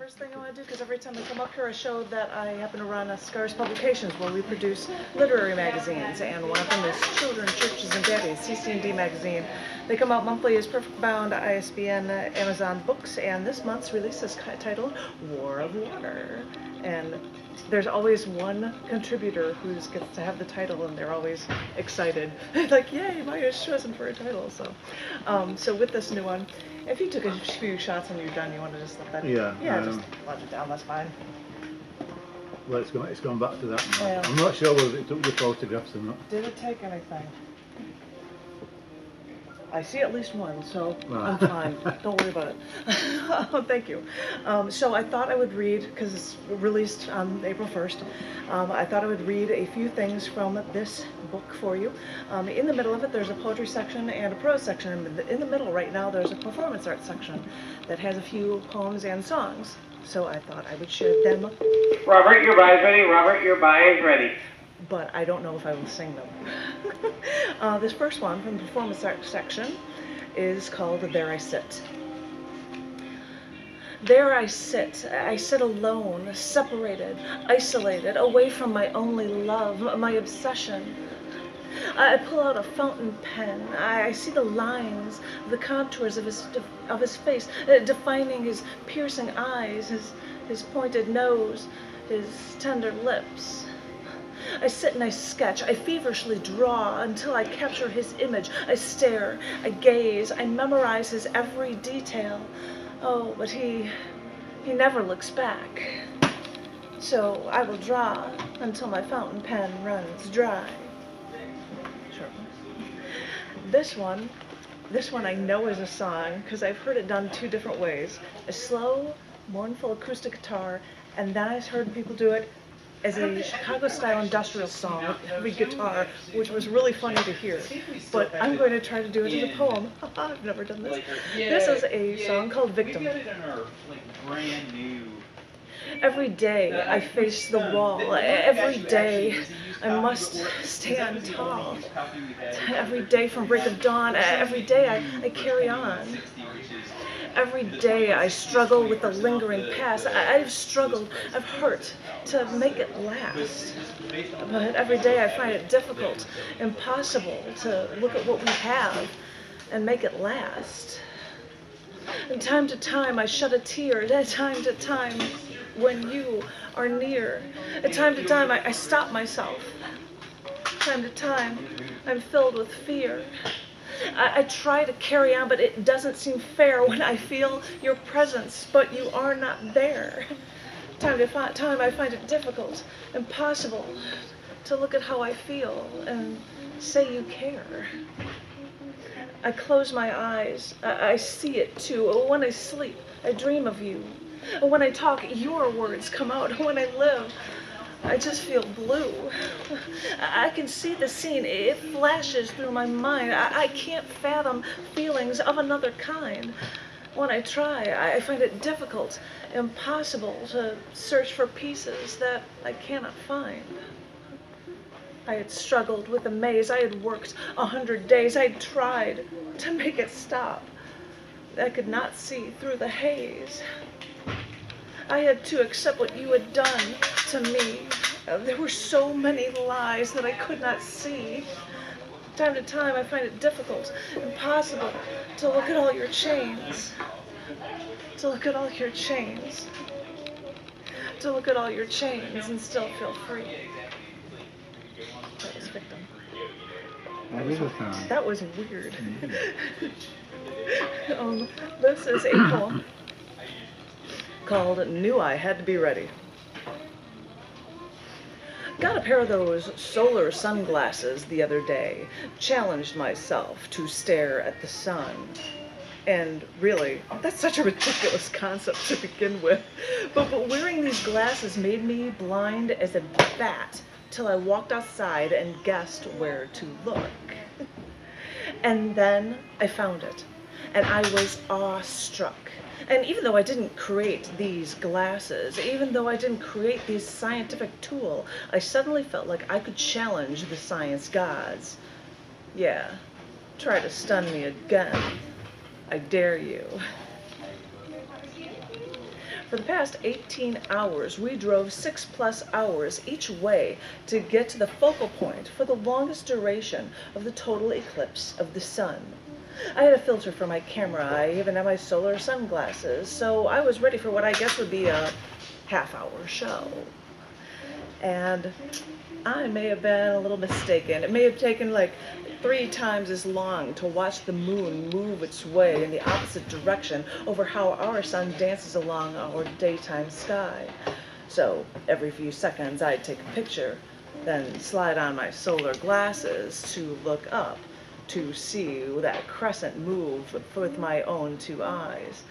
first thing I want to do, because every time I come up here I show that I happen to run a Scars Publications where we produce literary magazines, and one of them is Children, Churches, and Daddies, cc&d magazine. They come out monthly as Perfect Bound, ISBN, Amazon Books, and this month's release is titled War of Water. And there's always one contributor who gets to have the title, and they're always excited. Like, yay, Maya's chosen for a title. So with this new one, if you took a few shots and you're done, you want to just let that... Yeah, just let it down, that's fine. Well, it's gone back to that now. Yeah. I'm not sure whether it took the photographs or not. Did it take anything? I see at least one, so Wow. I'm fine. Don't worry about it. Oh, thank you. So I thought I would read, because it's released on April 1st, I thought I would read a few things from this book for you. In the middle of it, there's a poetry section and a prose section. In the middle right now, there's a performance art section that has a few poems and songs. So I thought I would share them. Robert, your buy is ready. Robert, your buy is ready. But I don't know if I will sing them. This first one from the performance art section is called There I Sit. There I sit alone, separated, isolated, away from my only love, my obsession. I pull out a fountain pen. I see the lines, the contours of his face, defining his piercing eyes, his pointed nose, his tender lips. I sit and I sketch, I feverishly draw until I capture his image. I stare, I gaze, I memorize his every detail. Oh, but he never looks back. So I will draw until my fountain pen runs dry. Sure. This one I know is a song because I've heard it done two different ways. A slow, mournful acoustic guitar, and then I've heard people do it as a Chicago-style industrial song with heavy guitar, which was really funny to hear. But I'm going to try to do it as a poem. I've never done this. This is a song called Victim. Every day I face the wall. Every day I must stand tall. Every day from break of dawn, every day I carry on. Every day I struggle with the lingering past. I've struggled, I've hurt to make it last. But every day I find it difficult, impossible to look at what we have and make it last. And time to time I shed a tear, and time to time when you are near. And time to time I stop myself. Time to time I'm filled with fear. I try to carry on, but it doesn't seem fair when I feel your presence, but you are not there. Time to time I find it difficult, impossible to look at how I feel and say you care. I close my eyes, I see it too. When I sleep, I dream of you. When I talk, your words come out. When I live, I just feel blue. I can see the scene. It flashes through my mind. I can't fathom feelings of another kind. When I try, I find it difficult, impossible to search for pieces that I cannot find. I had struggled with the maze. I had worked 100 days. I had tried to make it stop. I could not see through the haze. I had to accept what you had done to me. There were so many lies that I could not see. Time to time, I find it difficult, impossible to look at all your chains. To look at all your chains. To look at all your chains and still feel free. That was Victim. That is a song. That was weird. This is a poem called Knew I Had to Be Ready. Got a pair of those solar sunglasses the other day. Challenged myself to stare at the sun. And really, that's such a ridiculous concept to begin with. But wearing these glasses made me blind as a bat till I walked outside and guessed where to look. And then I found it, and I was awestruck. And even though I didn't create these glasses, even though I didn't create this scientific tool, I suddenly felt like I could challenge the science gods. Yeah, try to stun me again. I dare you. For the past 18 hours, we drove 6+ hours each way to get to the focal point for the longest duration of the total eclipse of the sun. I had a filter for my camera. I even had my solar sunglasses, so I was ready for what I guess would be a half-hour show. And I may have been a little mistaken. It may have taken like 3 times as long to watch the moon move its way in the opposite direction over how our sun dances along our daytime sky. So every few seconds I'd take a picture, then slide on my solar glasses to look up to see that crescent move with my own 2 eyes.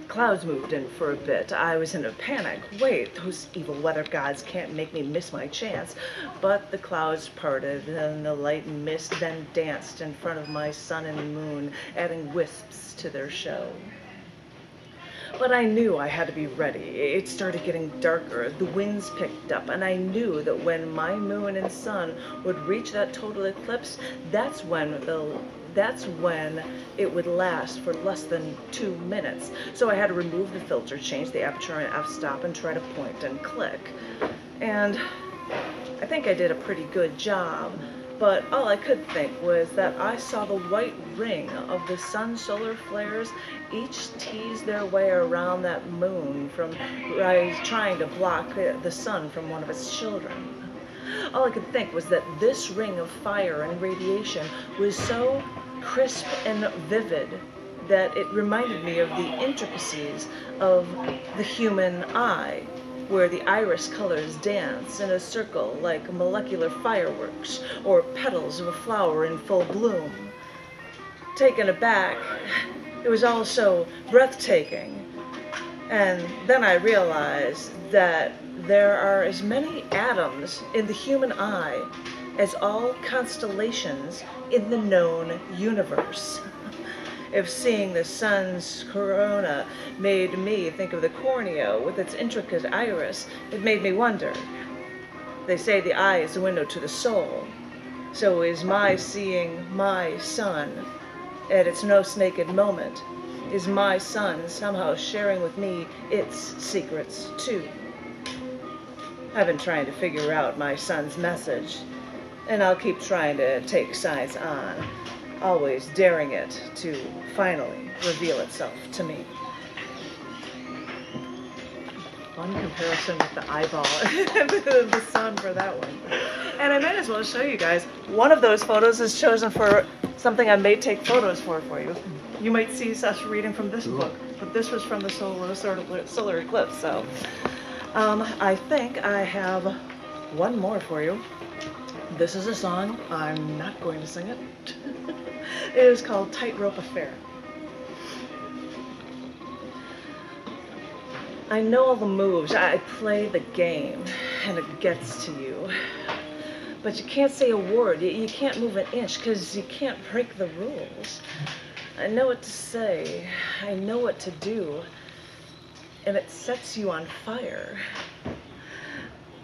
Clouds moved in for a bit. I was in a panic. Wait, those evil weather gods can't make me miss my chance. But the clouds parted, and the light and mist then danced in front of my sun and moon, adding wisps to their show. But I knew I had to be ready. It started getting darker, the winds picked up, and I knew that when my moon and sun would reach that total eclipse, that's when it would last for less than 2 minutes. So I had to remove the filter, change the aperture on f-stop, and try to point and click. And I think I did a pretty good job, but all I could think was that I saw the white ring of the sun's solar flares each tease their way around that moon from trying to block the sun from one of its children. All I could think was that this ring of fire and radiation was so crisp and vivid that it reminded me of the intricacies of the human eye, where the iris colors dance in a circle like molecular fireworks or petals of a flower in full bloom. Taken aback, it was all so breathtaking. And then I realized that there are as many atoms in the human eye as all constellations in the known universe. If seeing the sun's corona made me think of the cornea with its intricate iris, it made me wonder. They say the eye is the window to the soul. So is my seeing my sun at its most naked moment? Is my sun somehow sharing with me its secrets too? I've been trying to figure out my son's message, and I'll keep trying to take science on, always daring it to finally reveal itself to me. Fun comparison with the eyeball and the sun for that one. And I might as well show you guys. One of those photos is chosen for something I may take photos for you. You might see us reading from this book, but this was from the solar eclipse. So I think I have one more for you. This is a song. I'm not going to sing it. It is called Tightrope Affair. I know all the moves. I play the game, and it gets to you. But you can't say a word. You can't move an inch, because you can't break the rules. I know what to say. I know what to do. And it sets you on fire.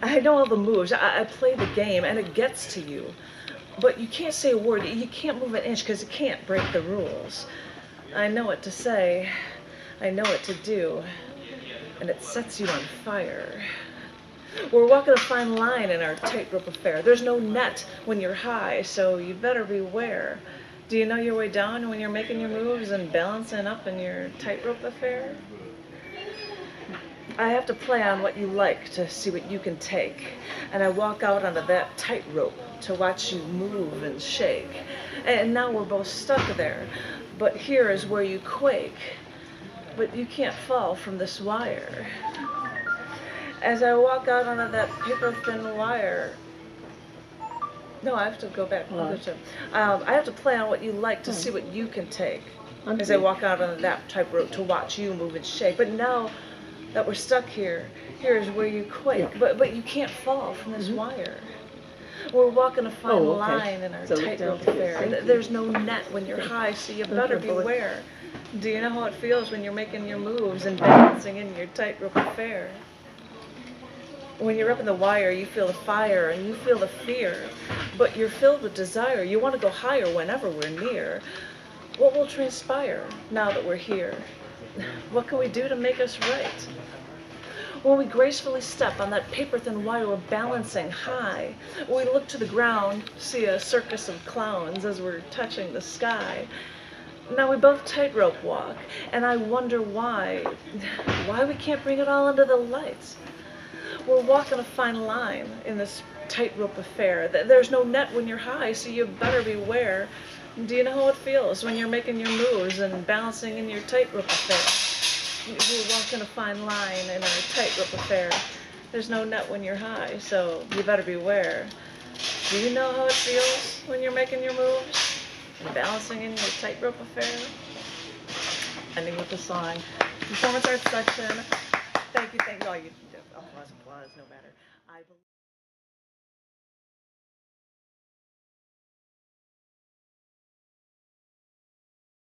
I know all the moves. I play the game, and it gets to you. But you can't say a word. You can't move an inch, because you can't break the rules. I know what to say. I know what to do. And it sets you on fire. We're walking a fine line in our tightrope affair. There's no net when you're high, so you better beware. Do you know your way down when you're making your moves and balancing up in your tightrope affair? I have to play on what you like to see what you can take. And I walk out onto that tightrope to watch you move and shake. And now we're both stuck there. But here is where you quake. But you can't fall from this wire. As I walk out onto that paper-thin wire, no, I have to go back. I have to play on what you like to see what you can take. As I walk out on that tightrope to watch you move and shake. But now that we're stuck here, here's where you quake. But you can't fall from this wire. We're walking a fine line in our tightrope affair. There's no net when you're high, so you better beware. Do you know how it feels when you're making your moves and balancing in your tightrope affair? When you're up in the wire, you feel the fire and you feel the fear, but you're filled with desire. You want to go higher whenever we're near. What will transpire now that we're here? What can we do to make us right? When we gracefully step on that paper-thin wire, we're balancing high. When we look to the ground, see a circus of clowns as we're touching the sky. Now we both tightrope walk, and I wonder why we can't bring it all under the lights. We're walking a fine line in this tightrope affair. There's no net when you're high, so you better beware. Do you know how it feels when you're making your moves and balancing in your tightrope affair? We're walking a fine line in our tightrope affair. There's no net when you're high, so you better beware. Do you know how it feels when you're making your moves and balancing in your tightrope affair? Ending with the song. Performance arts section. Thank you. Oh, you applause, no matter.